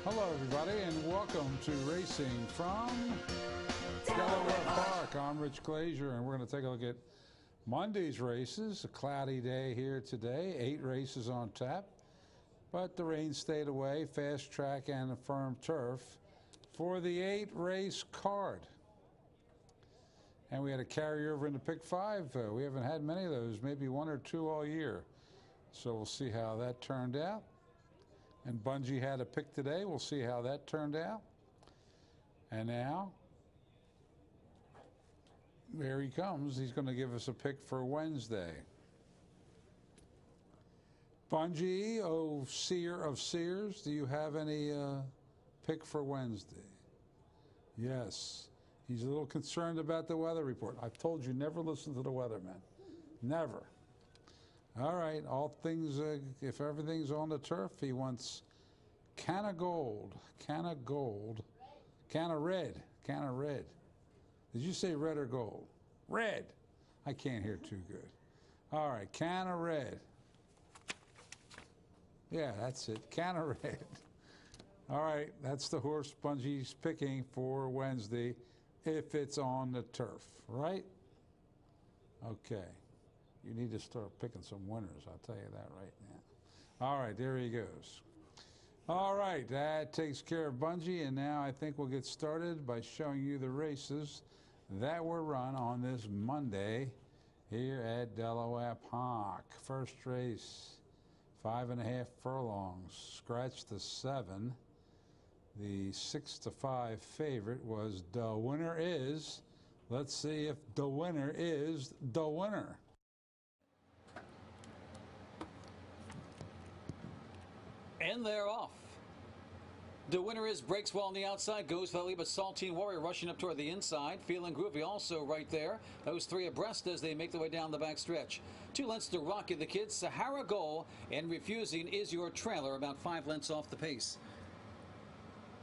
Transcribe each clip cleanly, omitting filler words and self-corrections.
Hello, everybody, and welcome to Racing from Delaware Park. I'm Rich Glazier, and we're going to take a look at Monday's races. A cloudy day here today, 8 races on tap, but the rain stayed away. Fast track and a firm turf for the 8-race card. And we had a carryover into pick 5. We haven't had many of those, maybe 1 or 2 all year. So we'll see how that turned out. And Bungie had a pick today. We'll see how that turned out. And now, there he comes. He's going to give us a pick for Wednesday. Bungie, oh seer of seers, do you have any pick for Wednesday? Yes. He's a little concerned about the weather report. I've told you never listen to the weatherman. Never. All right, all things, if everything's on the turf, he wants can of gold, can of gold, can of red, can of red. Did you say red or gold? Red. I can't hear too good. All right, can of red. Yeah, that's it, can of red. All right, that's the horse Bungie's picking for Wednesday if it's on the turf, right? Okay. You need to start picking some winners, I'll tell you that right now. All right, there he goes. All right, that takes care of Bungie, and now I think we'll get started by showing you the races that were run on this Monday here at Delaware Park. First race, 5.5 furlongs, scratch the 7. The 6 to 5 favorite was The Winner Is. Let's see if The Winner is the winner. And they're off. The Winner Is breaks well on the outside, goes Valley, but Saltine Warrior rushing up toward the inside. Feeling Groovy also right there. Those 3 abreast as they make their way down the back stretch. 2 lengths to Rocky the Kid, Sahara Goal, and Refusing is your trailer, about 5 lengths off the pace.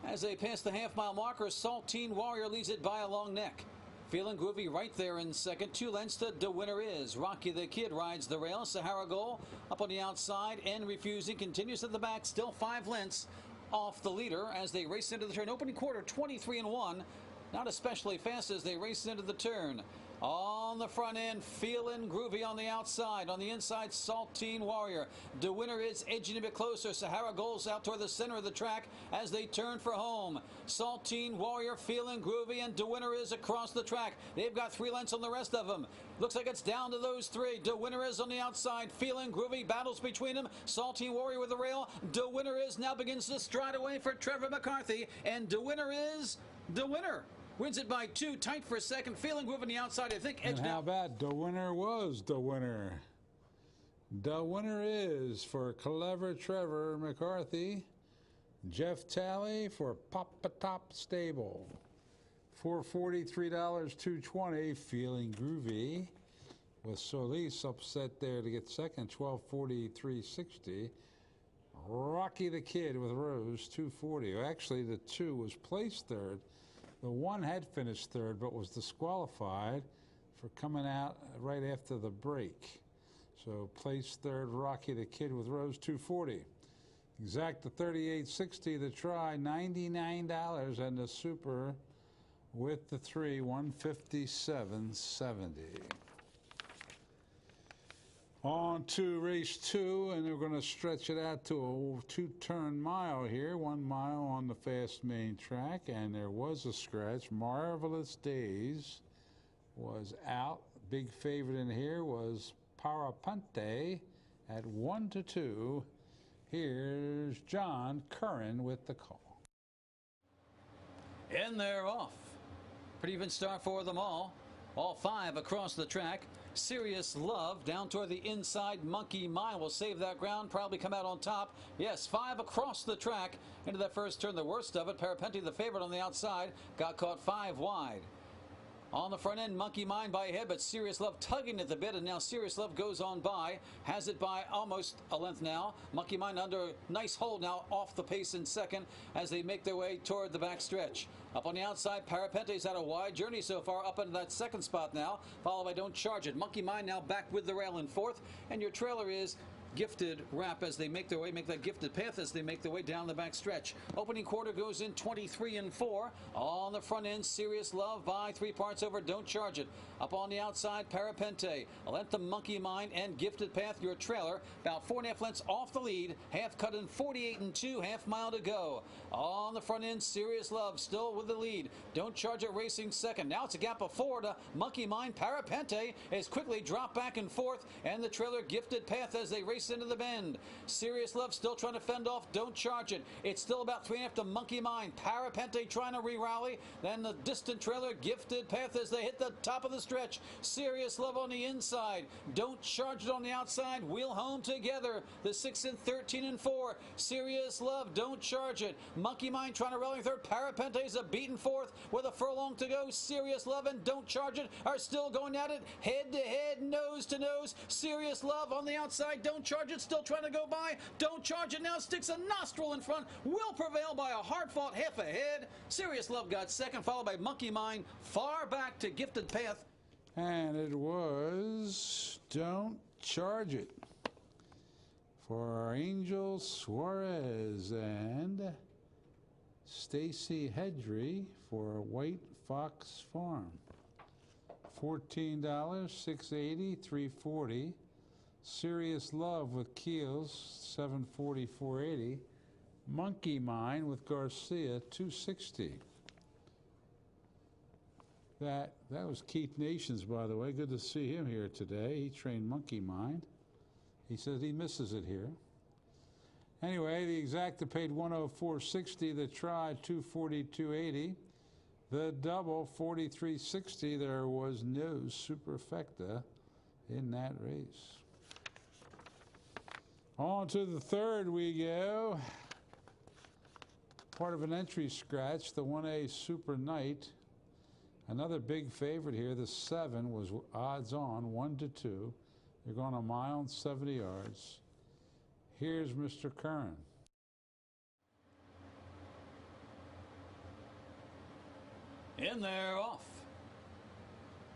As they pass the half-mile marker, Saltine Warrior leads it by a long neck. Feeling Groovy right there in second. 2 lengths to The Winner Is. Rocky the Kid rides the rail. Sahara Goal up on the outside and Refusing continues at the back. Still 5 lengths off the leader as they race into the turn. Opening quarter 23-1. Not especially fast as they race into the turn. On the front end, Feeling Groovy on the outside. On the inside, Saltine Warrior. The Winner Is edging a bit closer. Sahara Goals out toward the center of the track as they turn for home. Saltine Warrior, Feeling Groovy, and The Winner Is across the track. They've got 3 lengths on the rest of them. Looks like it's down to those 3. The Winner Is on the outside. Feeling Groovy battles between them. Saltine Warrior with the rail. The Winner Is now begins to stride away for Trevor McCarthy. And The Winner Is the winner. Wins it by 2, tight for second. Feeling Groovy on the outside, I think. And how about The Winner was the winner? The Winner Is for Clever Trevor McCarthy. Jeff Talley for Papa Top Stable. $443, $220. Feeling Groovy with Solis upset there to get second. $1240, $360. Rocky the Kid with Rose, $240. Actually, the 2 was placed third. The 1 had finished third, but was disqualified for coming out right after the break. So placed third, Rocky the Kid with Rose, $240. Exacta 38.60 the try, $99, and the super with the 3, $157.70. On to race 2, and we're going to stretch it out to a 2-turn mile here. 1 mile on the fast main track, and there was a scratch. Marvelous Days was out. Big favorite in here was Parapente at 1-2. Here's John Curran with the call. And they're off. Pretty even start for them all. All 5 across the track. Serious Love down toward the inside. Monkey Mine will save that ground, probably come out on top. Yes, 5 across the track into that first turn, the worst of it. Parapente, the favorite on the outside, got caught 5 wide. On the front end, Monkey Mine by a head, but Serious Love tugging at the bit, and now Serious Love goes on by. Has it by almost a length now. Monkey Mine under nice hold now, off the pace in second as they make their way toward the back stretch. Up on the outside, Parapente's had a wide journey so far, up into that second spot now, followed by Don't Charge It. Monkey Mine now back with the rail in fourth, and your trailer is gifted wrap as they make their way, make that gifted path as they make their way down the back stretch. Opening quarter goes in 23-4. On the front end, Serious Love by 3 parts over Don't Charge It. Up on the outside, Parapente, Alenta Monkey Mind, and Gifted Path, your trailer. About 4.5 lengths off the lead. Half cut in 48-2, half mile to go. On the front end, Serious Love still with the lead. Don't Charge It racing second. Now it's a gap of 4 to Monkey Mind. Parapente is quickly dropped back and forth, and the trailer Gifted Path as they race into the bend. Serious Love still trying to fend off Don't Charge It. It's still about 3.5 to Monkey Mind. Parapente trying to re-rally. Then the distant trailer Gifted Path as they hit the top of the stretch. Serious Love on the inside. Don't Charge It on the outside. Wheel home together. The 6 and 13-4. Serious Love, Don't Charge It. Monkey Mind trying to rally third. Parapente is a beaten fourth with a furlong to go. Serious Love and Don't Charge It are still going at it. Head to head, nose to nose. Serious Love on the outside. Don't Charge It still trying to go by. Don't Charge It now sticks a nostril in front. Will prevail by a hard-fought half ahead. Serious Love got second, followed by Monkey Mind. Far back to Gifted Path. And it was Don't Charge It for Angel Suarez and Stacy Hedry for White Fox Farm. $14, $6.80, $3.40. Serious Love with Keels, $7.40, $4.80. Monkey Mind with Garcia, $2.60. That was Keith Nations, by the way. Good to see him here today. He trained Monkey Mind. He says he misses it here. Anyway, the Exacta paid $104.60. The Try $242.80. The Double $43.60. There was no superfecta in that race. On to the third we go. Part of an entry scratch, the 1A Super Knight. Another big favorite here, the 7 was odds on, 1-2. They're going a mile and 70 yards. Here's Mr. Curran. In there, off.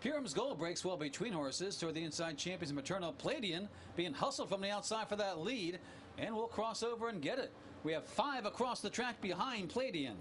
Purim's Gold breaks well between horses toward the inside. Champions Maternal Palladian being hustled from the outside for that lead, and will cross over and get it. We have 5 across the track behind Palladian.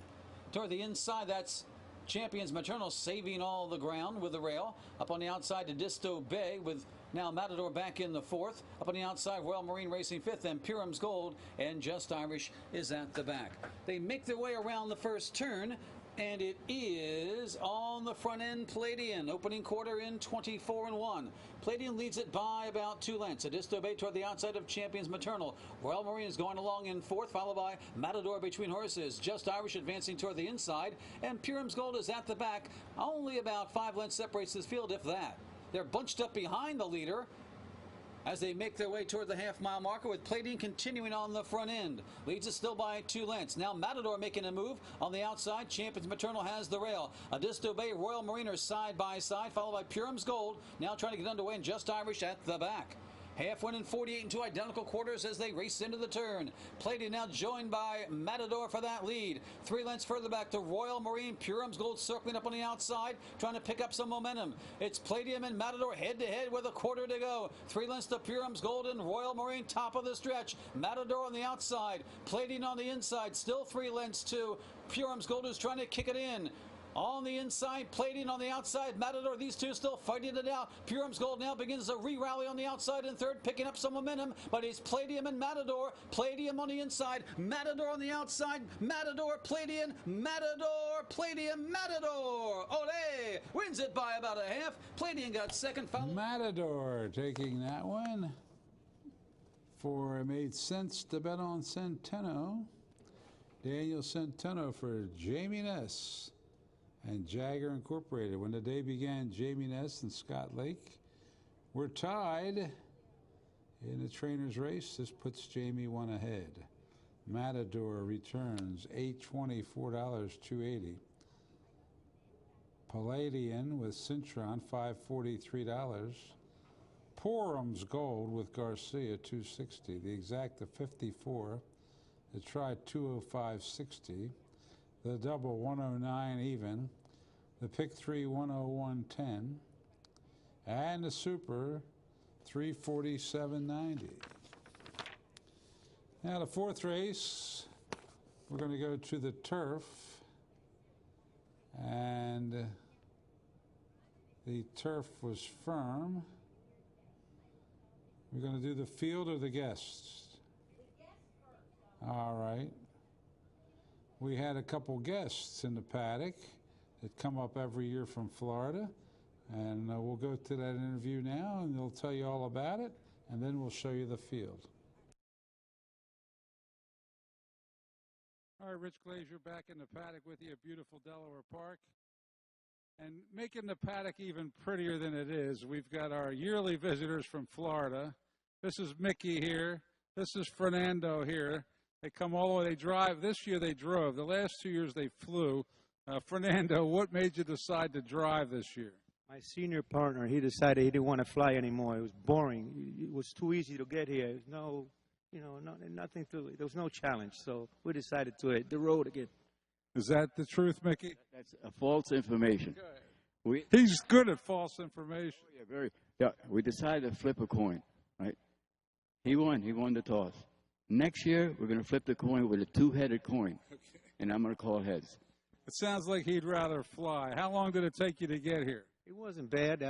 Toward the inside, that's Champions Maternal saving all the ground with the rail. Up on the outside to Disto Bay with now Matador back in the 4th. Up on the outside, Royal Marine racing 5th, and Purim's Gold and Just Irish is at the back. They make their way around the first turn, and it is on the front end Palladian. Opening quarter in 24-1. Palladian leads it by about 2 lengths. Adisto Bay toward the outside of Champions Maternal. Royal Marine is going along in 4th, followed by Matador between horses. Just Irish advancing toward the inside, and Purim's Gold is at the back. Only about 5 lengths separates this field, if that. They're bunched up behind the leader as they make their way toward the half-mile marker, with Palladian continuing on the front end. Leads it still by 2 lengths. Now Matador making a move on the outside. Champions Maternal has the rail. Adisto Bay, Royal Marine are side by side, followed by Purim's Gold. Now trying to get underway, and Just Irish at the back. Half win in 48-2 identical quarters as they race into the turn. Palladian now joined by Matador for that lead. 3 lengths further back to Royal Marine. Purim's Gold circling up on the outside, trying to pick up some momentum. It's Palladian and Matador head-to-head with a quarter to go. 3 lengths to Purim's Gold and Royal Marine top of the stretch. Matador on the outside. Palladian on the inside. Still 3 lengths to Purim's Gold, who's trying to kick it in. On the inside, Palladian on the outside, Matador, these two still fighting it out. Purim's Gold now begins a re-rally on the outside in 3rd, picking up some momentum, but it's Palladian and Matador. Palladian on the inside, Matador on the outside, Matador, Palladian, Matador, Palladian, Matador. Ole! Wins it by about a half. Palladian got second. Matador taking that one. For it made sense to bet on Centeno. Daniel Centeno for Jamie Ness and Jagger Incorporated. When the day began, Jamie Ness and Scott Lake were tied in the trainer's race. This puts Jamie 1 ahead. Matador returns $8.20, $4.280. Palladian with Cintron, $5.43. Purim's Gold with Garcia, $2.60. The Exacta, $54. The Try, $205.60. The Double, $109 even. The Pick 3, $101.10. And the Super, $347.90. Now the fourth race, we're going to go to the turf, and the turf was firm. We're going to do the field or the guests? All right. We had a couple guests in the paddock that come up every year from Florida, and we'll go to that interview now, and they'll tell you all about it, and then we'll show you the field. All right, Rich Glazier back in the paddock with you at beautiful Delaware Park. And making the paddock even prettier than it is, we've got our yearly visitors from Florida. This is Mickey here. This is Fernando here. They come all the way. They drive. This year they drove. The last 2 years they flew. Fernando, what made you decide to drive this year? My senior partner, he decided he didn't want to fly anymore. It was boring. It was too easy to get here. There's no, nothing to it. There was no challenge. So we decided to hit the road again. Is that the truth, Mickey? That's a false information. He's good at false information. Yeah, we decided to flip a coin, right? He won the toss. Next year, we're going to flip the coin with a two-headed coin, and I'm going to call heads. It sounds like he'd rather fly. How long did it take you to get here? It wasn't bad.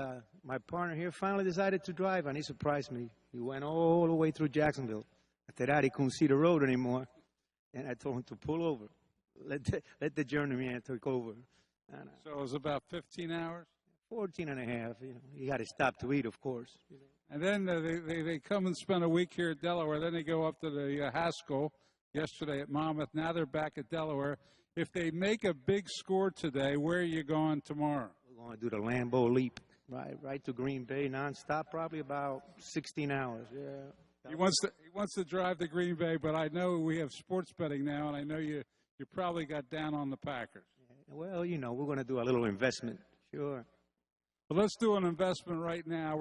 My partner here finally decided to drive, and he surprised me. He went all the way through Jacksonville. After that, he couldn't see the road anymore, and I told him to pull over. Let the journeyman take over. So it was about 15 hours? 14 and a half. You got to stop to eat, of course. And then they come and spend a week here at Delaware. Then they go up to the Haskell yesterday at Monmouth. Now they're back at Delaware. If they make a big score today, where are you going tomorrow? We're going to do the Lambeau Leap, right to Green Bay, nonstop, probably about 16 hours. Yeah. He wants to drive to Green Bay, but I know we have sports betting now, and I know you probably got down on the Packers. Well, we're going to do a little investment. Sure. Well, let's do an investment right now.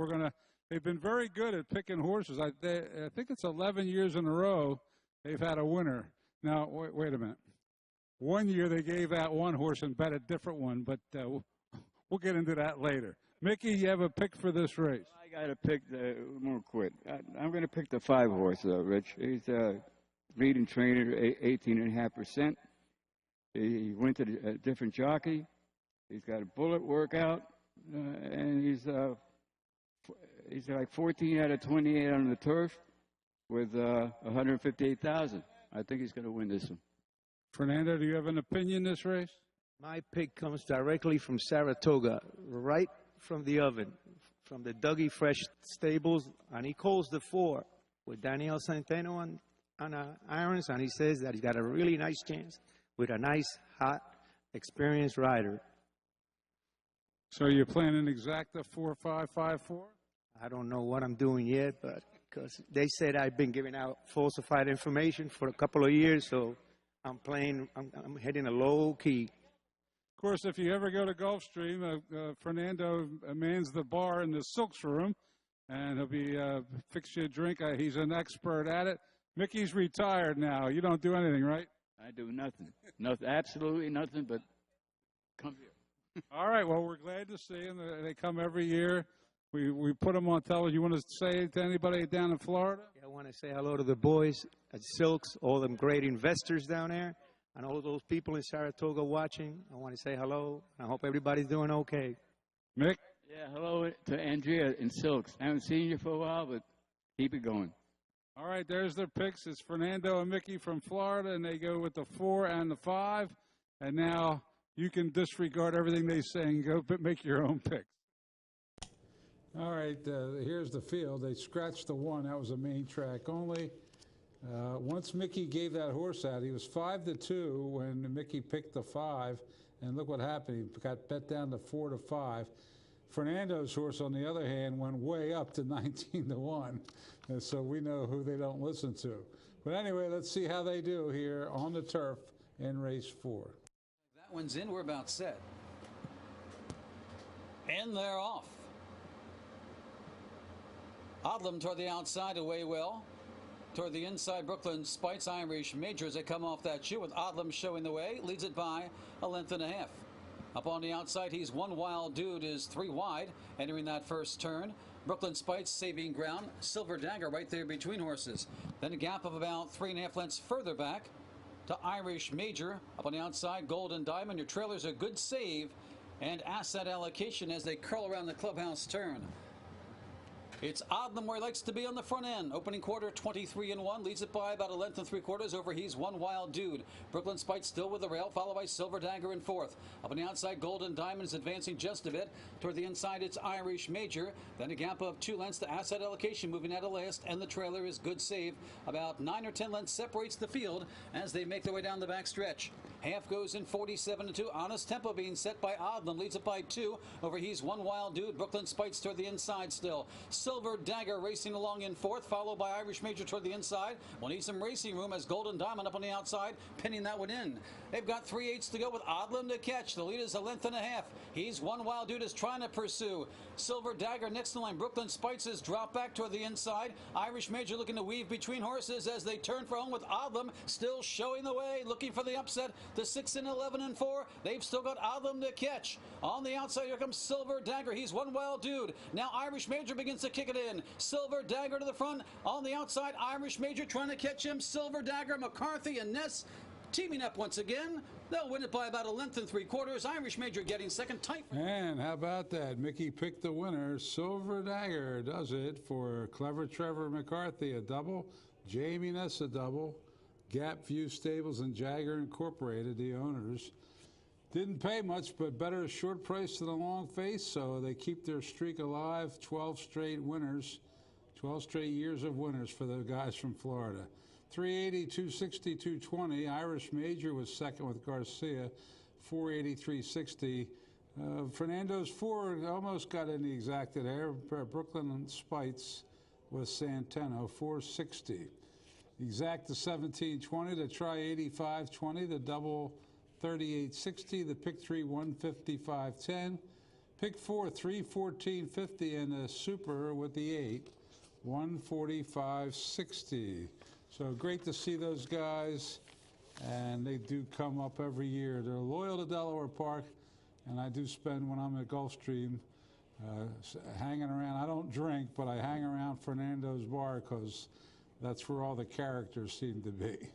They've been very good at picking horses. I think it's 11 years in a row they've had a winner. Now, wait a minute. 1 year they gave out one horse and bet a different one, but we'll get into that later. Mickey, you have a pick for this race? I got to pick more quick. I'm going to pick the 5 horse, Rich. He's a leading trainer, 18.5%. He went to a different jockey. He's got a bullet workout, and he's like 14 out of 28 on the turf with 158,000. I think he's going to win this one. Fernando, do you have an opinion this race? My pick comes directly from Saratoga, right from the oven, from the Dougie Fresh stables, and he calls the 4 with Daniel Centeno on irons, and he says that he's got a really nice chance with a nice, hot, experienced rider. So you're planning exacta 4-5-5-4? I don't know what I'm doing yet, but because they said I've been giving out falsified information for a couple of years, so I'm heading a low key. Of course, if you ever go to Gulfstream, Fernando mans the bar in the Silks room, and he'll be fix you a drink. He's an expert at it. Mickey's retired now. You don't do anything, right? I do nothing. Nothing, absolutely nothing, but come here. All right. Well, we're glad to see them. They come every year. We put them on television. You want to say to anybody down in Florida? Yeah, I want to say hello to the boys at Silks, all them great investors down there, and all those people in Saratoga watching. I want to say hello. I hope everybody's doing okay. Mick? Yeah, hello to Andrea in Silks. I haven't seen you for a while, but keep it going. All right, there's their picks. It's Fernando and Mickey from Florida, and they go with the 4 and the 5. And now you can disregard everything they say and go make your own picks. All right, here's the field. They scratched the 1. That was a main track only. Once Mickey gave that horse out, he was 5-2 when Mickey picked the 5. And look what happened. He got bet down to 4-5. Fernando's horse, on the other hand, went way up to 19-1. And so we know who they don't listen to. But anyway, let's see how they do here on the turf in race 4. That one's in. We're about set. And they're off. Odlum toward the outside, away well. Toward the inside, Brooklyn Spites Irish Majors. They come off that shoe with Odlum showing the way. Leads it by a length and a half. Up on the outside, he's One Wild Dude is 3 wide, entering that first turn. Brooklyn Spites saving ground. Silver Dagger right there between horses. Then a gap of about 3.5 lengths further back to Irish Major. Up on the outside, Golden Diamond. Your trailer's a good save and asset allocation as they curl around the clubhouse turn. It's Odlum where he likes to be on the front end. Opening quarter 23-1, leads it by about 1 3/4 lengths over He's One Wild Dude. Brooklyn Spite still with the rail, followed by Silver Dagger in fourth. Up on the outside, Golden Diamond is advancing just a bit. Toward the inside, it's Irish Major. Then a gap of 2 lengths to asset allocation, moving out of last, and the trailer is good save. About 9 or 10 lengths separates the field as they make their way down the back stretch. Half goes in 47-2. Honest Tempo being set by Odlum, leads it by 2 over He's One Wild Dude. Brooklyn Spites toward the inside still. Silver Dagger racing along in fourth, followed by Irish Major toward the inside. We'll need some racing room as Golden Diamond up on the outside, pinning that one in. They've got 3/8 to go with Odlum to catch. The lead is 1.5 lengths. He's One Wild Dude is trying to pursue. Silver Dagger next in line. Brooklyn Spites is drop back toward the inside. Irish Major looking to weave between horses as they turn for home with Odlum still showing the way, looking for the upset. The 6 and 11 and 4. They've still got Odlum to catch. On the outside, here comes Silver Dagger. He's One Wild Dude. Now Irish Major begins to kick it in. Silver Dagger to the front. On the outside, Irish Major trying to catch him. Silver Dagger, McCarthy, and Ness teaming up once again. They'll win it by about 1 3/4 lengths. Irish Major getting second tight. And how about that? Mickey picked the winner. Silver Dagger does it for Clever Trevor McCarthy, a double. Jamie Ness, a double. Gap View Stables and Jagger Incorporated, the owners. Didn't pay much, but better a short price than a long face, so they keep their streak alive. 12 straight winners, 12 straight years of winners for the guys from Florida. 380, 260, 220. Irish Major was second with Garcia, 480, 360. Fernando's Ford almost got in the exacted air. Brooklyn Spites with Santeno, 460. Exact the 1720, the try 8520, the double 3860, the pick 3 155.10, pick 4 314.50, and the super with the 8 145.60. So great to see those guys, and they do come up every year. They're loyal to Delaware Park, and I do spend when I'm at Gulfstream hanging around. I don't drink, but I hang around Fernando's bar because that's where all the characters seem to be.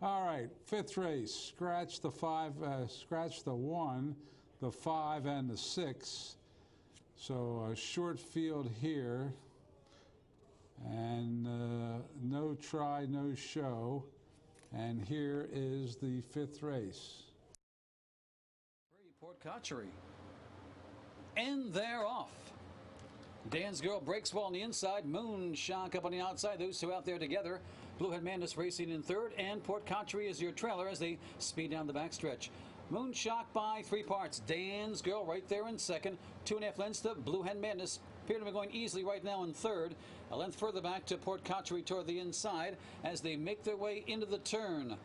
All right, fifth race. Scratch the 5, scratch the 1, the 5, and the 6. So a short field here. And no try, no show. And here is the fifth race. Port Cotchery. And they're off. Dan's Girl breaks well on the inside. Moonshock up on the outside. Those two out there together. Bluehead Madness racing in third. And Port Cotchery is your trailer as they speed down the backstretch. Moonshock by 3 parts. Dan's Girl right there in second. 2.5 lengths to Bluehead Madness. Appear to be going easily right now in third. A length further back to Port Cotchery toward the inside as they make their way into the turn.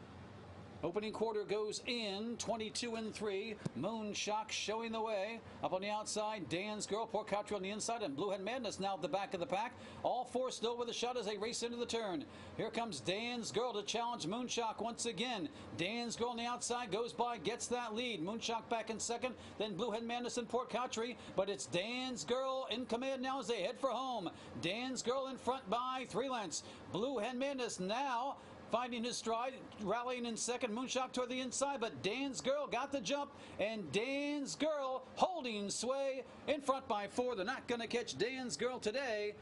Opening quarter goes in 22 and 3. Moonshock showing the way. Up on the outside, Dan's Girl, Port Cotchery on the inside, and Bluehead Madness now at the back of the pack. All four still with a shot as they race into the turn. Here comes Dan's Girl to challenge Moonshock once again. Dan's Girl on the outside goes by, gets that lead. Moonshock back in second, then Bluehead Madness and Port Cotchery, but it's Dan's Girl in command now as they head for home. Dan's Girl in front by 3 lengths. Bluehead Madness now finding his stride, rallying in second. Moonshock toward the inside, but Dan's Girl got the jump, and Dan's Girl holding sway in front by 4. They're not going to catch Dan's Girl today.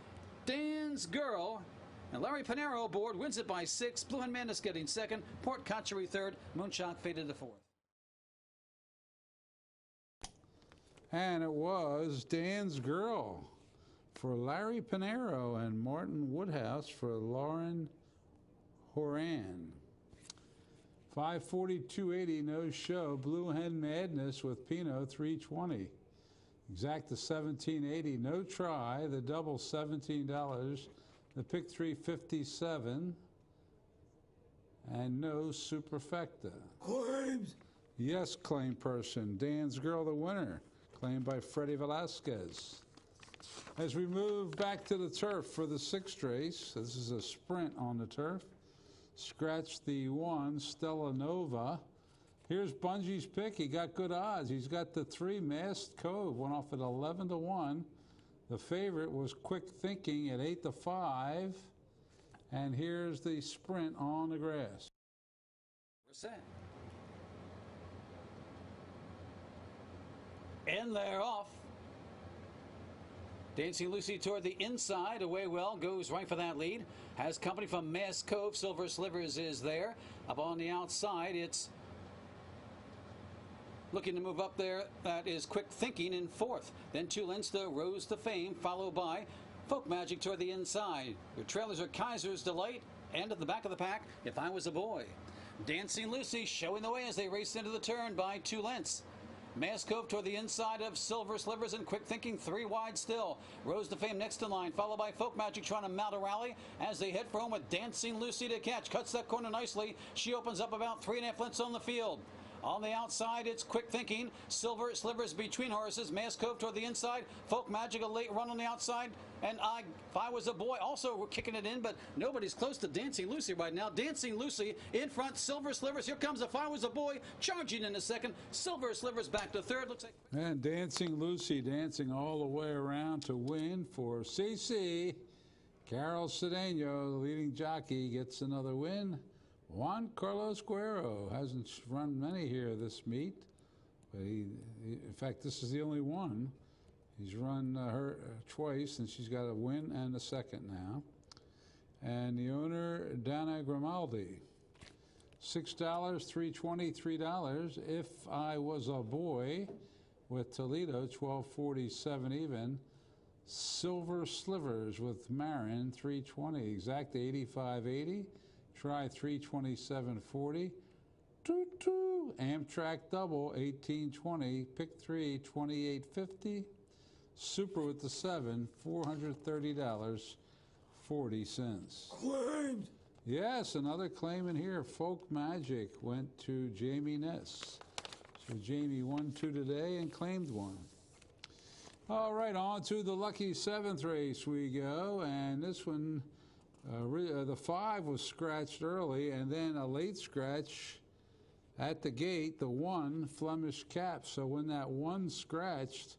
Dan's Girl, and Larry Pinero aboard, wins it by 6. Bluehead Madness getting second. Port Cotchery third. Moonshock faded to fourth. And it was Dan's Girl for Larry Pinero and Martin Woodhouse for Lauren Horan. 540-280, no show. Bluehead Madness with Pino, 320. Exact the 1780, no try. The double, $17. The pick 357. And no superfecta. Claims. Yes, claim person. Dan's Girl, the winner. Claimed by Freddie Velasquez. As we move back to the turf for the 6th race, this is a sprint on the turf. Scratch the 1, Stella Nova. Here's Bungie's pick. He got good odds. He's got the 3, Masked Cove, went off at 11 to 1. The favorite was Quick Thinking at 8-5. And here's the sprint on the grass. We're set. And they're off. Dancing Lucy toward the inside, away well, goes right for that lead. Has company from Mass Cove. Silver Slivers is there. Up on the outside, it's looking to move up there. That is Quick Thinking in fourth. Then 2 lengths to Rose to Fame, followed by Folk Magic toward the inside. Your trailers are Kaiser's Delight, and at the back of the pack, If I Was a Boy. Dancing Lucy showing the way as they race into the turn by 2 lengths. Mass Cove toward the inside of Silver Slivers and Quick Thinking, 3 wide still. Rose to Fame next in line, followed by Folk Magic trying to mount a rally as they head for home with Dancing Lucy to catch. Cuts that corner nicely. She opens up about 3.5 lengths on the field. On the outside, it's Quick Thinking. Silver Slivers between horses. Mass Cove toward the inside. Folk Magic, a late run on the outside. And If I Was a Boy, also kicking it in, but nobody's close to Dancing Lucy right now. Dancing Lucy in front. Silver Slivers. Here comes If I Was a Boy, charging in a second. Silver Slivers back to third. Looks like. And Dancing Lucy dancing all the way around to win for CC. Carol Cedeno, the leading jockey, gets another win. Juan Carlos Guerrero hasn't run many here this meet, but in fact, this is the only one. He's run her twice, and she's got a win and a second now. And the owner, Dana Grimaldi, $6, $3.20, $3. If I Was a Boy with Toledo, $12.47 even. Silver Slivers with Marin, $3.20, exact 85.80. Try 327.40. Toot-toot. Amtrak double 18.20. Pick 3 28.50. Super with the 7 $430.40. Claimed. Yes, another claim in here. Folk Magic went to Jamie Ness. So Jamie won 2 today and claimed 1. All right, on to the lucky 7th race we go, and this one. The 5 was scratched early, and then a late scratch at the gate, the 1 Flemish Cap. So when that 1 scratched,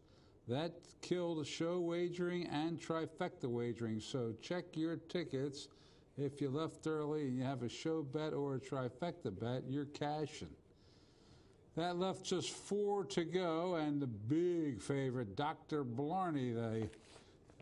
that killed show wagering and trifecta wagering. So check your tickets. If you left early and you have a show bet or a trifecta bet, you're cashing. That left just 4 to go, and the big favorite, Dr. Blarney,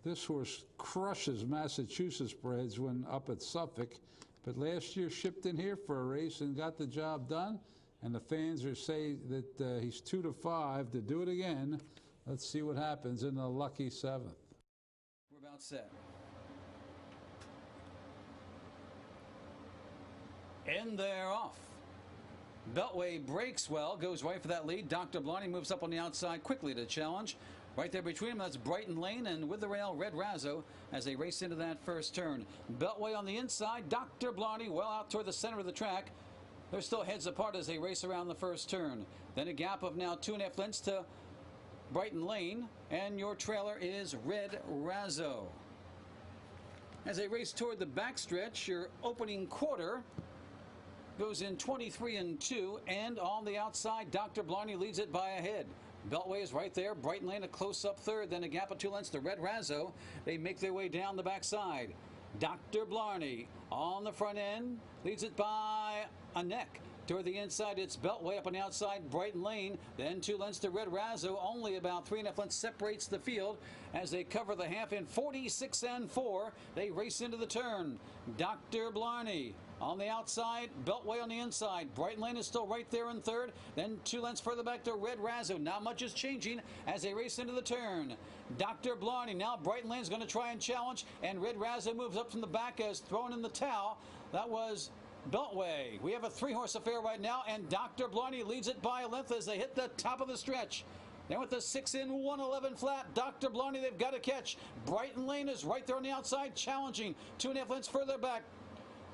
this horse crushes Massachusetts breds when up at Suffolk, but last year shipped in here for a race and got the job done, and the fans are saying that he's 2-5 to do it again. Let's see what happens in the lucky 7th. We're about set. And they're off. Beltway breaks well, goes right for that lead. Dr. Blarney moves up on the outside quickly to challenge. Right there between them, that's Brighton Lane, and with the rail, Red Razzo, as they race into that first turn. Beltway on the inside, Dr. Blarney well out toward the center of the track. They're still heads apart as they race around the first turn. Then a gap of now 2.5 lengths to Brighton Lane, and your trailer is Red Razzo. As they race toward the backstretch, your opening quarter goes in 23-2, and on the outside, Dr. Blarney leads it by a head. Beltway is right there. Brighton Lane a close-up third, then a gap of 2 lengths to Red Razzo. They make their way down the backside. Dr. Blarney on the front end leads it by a neck. Toward the inside, it's Beltway. Up on the outside, Brighton Lane. Then 2 lengths to Red Razzo. Only about 3.5 lengths separates the field as they cover the half in 46-4. They race into the turn. Dr. Blarney on the outside, Beltway on the inside. Brighton Lane is still right there in third. Then 2 lengths further back to Red Razzo. Not much is changing as they race into the turn. Dr. Blarney, now Brighton Lane's going to try and challenge, and Red Razzo moves up from the back as thrown in the towel. That was Beltway. We have a 3-horse affair right now, and Dr. Blarney leads it by a length as they hit the top of the stretch. Then with the 6 in 111 flat, Dr. Blarney, they've got to catch. Brighton Lane is right there on the outside, challenging. 2.5 lengths further back.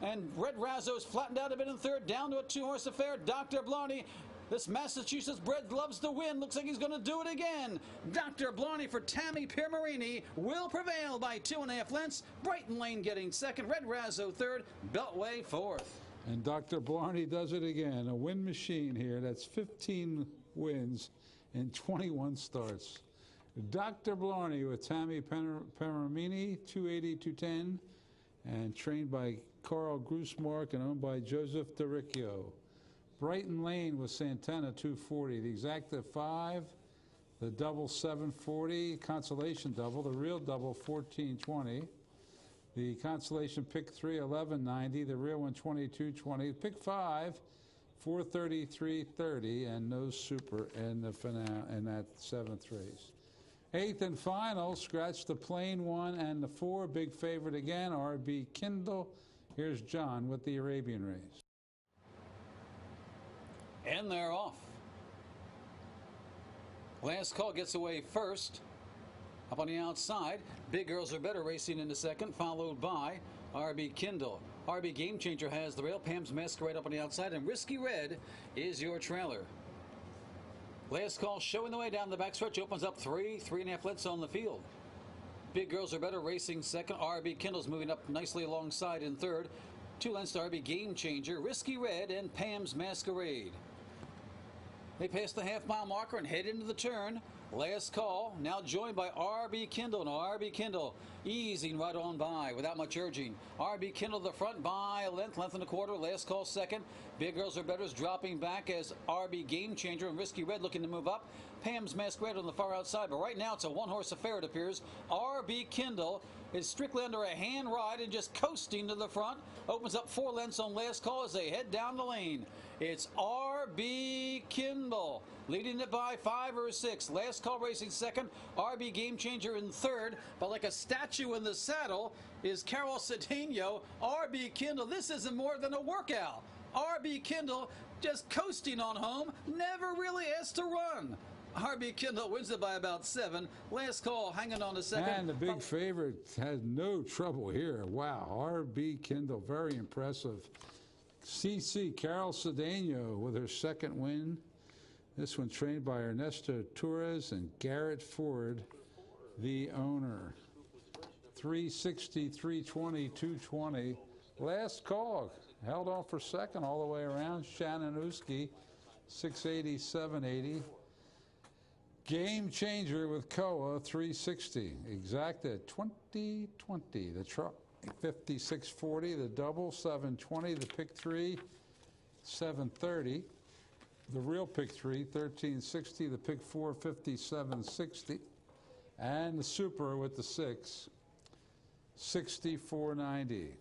And Red Razzo's flattened out a bit in third, down to a 2-horse affair. Dr. Blarney, this Massachusetts bred loves to win. Looks like he's going to do it again. Dr. Blarney for Tammy Piermarini will prevail by 2.5 lengths. Brighton Lane getting second, Red Razzo third, Beltway fourth. And Dr. Blarney does it again. A win machine here. That's 15 wins in 21 starts. Dr. Blarney with Tammy Peramini, 280-210, and trained by Carl Grusmark and owned by Joseph DeRicchio. Brighton Lane with Santana, 240. The Exacta 5, the double 740, consolation double, the real double 1420. The consolation pick 3, 1190, the real one 2220. Pick 5, 433.30, and no super in the finale in that 7th race. 8th and final, scratch the plain 1 and the 4. Big favorite again, RB Kindle. Here's John with the Arabian race. And they're off. Last Call gets away first. Up on the outside, Big Girls Are Better racing in the second, followed by RB Kindle. RB Game Changer has the rail. Pam's Masquerade up on the outside, and Risky Red is your trailer. Last Call showing the way down the backstretch, opens up 3.5 lengths on the field. Big Girls Are Better racing second. RB Kindle's moving up nicely alongside in third. 2 lengths to RB Game Changer, Risky Red, and Pam's Masquerade. They pass the half-mile marker and head into the turn. Last Call, now joined by RB Kindle. And RB Kindle easing right on by without much urging. RB Kindle the front by a length and a quarter. Last Call second. Big Girls Are Better's dropping back as RB Game Changer and Risky Red looking to move up. Pam's Masquerade on the far outside, but right now it's a one-horse affair, it appears. RB Kindle is strictly under a hand ride and just coasting to the front. Opens up 4 lengths on Last Call as they head down the lane. It's RB Kindle leading it by 5 or 6. Last Call racing second. RB Game Changer in third. But like a statue in the saddle is Carol Cedeno. RB Kindle, this isn't more than a workout. RB Kindle just coasting on home. Never really has to run. RB Kindle wins it by about 7. Last Call hanging on a second. And the big favorite has no trouble here. Wow, RB Kindle, very impressive. CC Carol Cedeno with her second win. This one trained by Ernesto Torres and Garrett Ford, the owner. 360, 320, 220. Last Call held on for second all the way around. Shannon Uski, 680, 780. Game Changer with Koa, 360. Exacta 2020. The truck 5640. The double 720. The pick 3 730. The real pick 3 1360. The pick 4 5760. And the super with the 6 6490.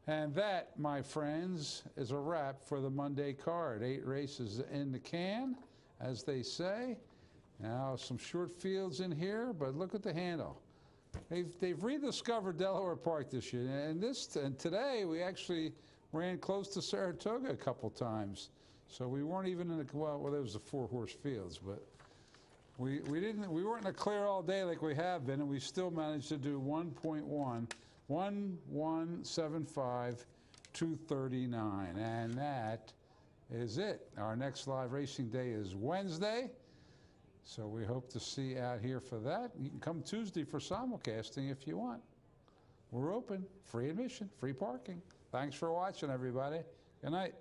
And that, my friends, is a wrap for the Monday card. 8 races in the can, as they say. Now, some short fields in here, but look at the handle. They've rediscovered Delaware Park this year, and today we actually ran close to Saratoga a couple times. So we weren't even in well, there was the 4-horse fields, but we weren't in a clear all day like we have been, and we still managed to do 1.1, 1175, 239, and that is it. Our next live racing day is Wednesday. So we hope to see you out here for that. You can come Tuesday for simulcasting if you want. We're open, free admission, free parking. Thanks for watching, everybody. Good night.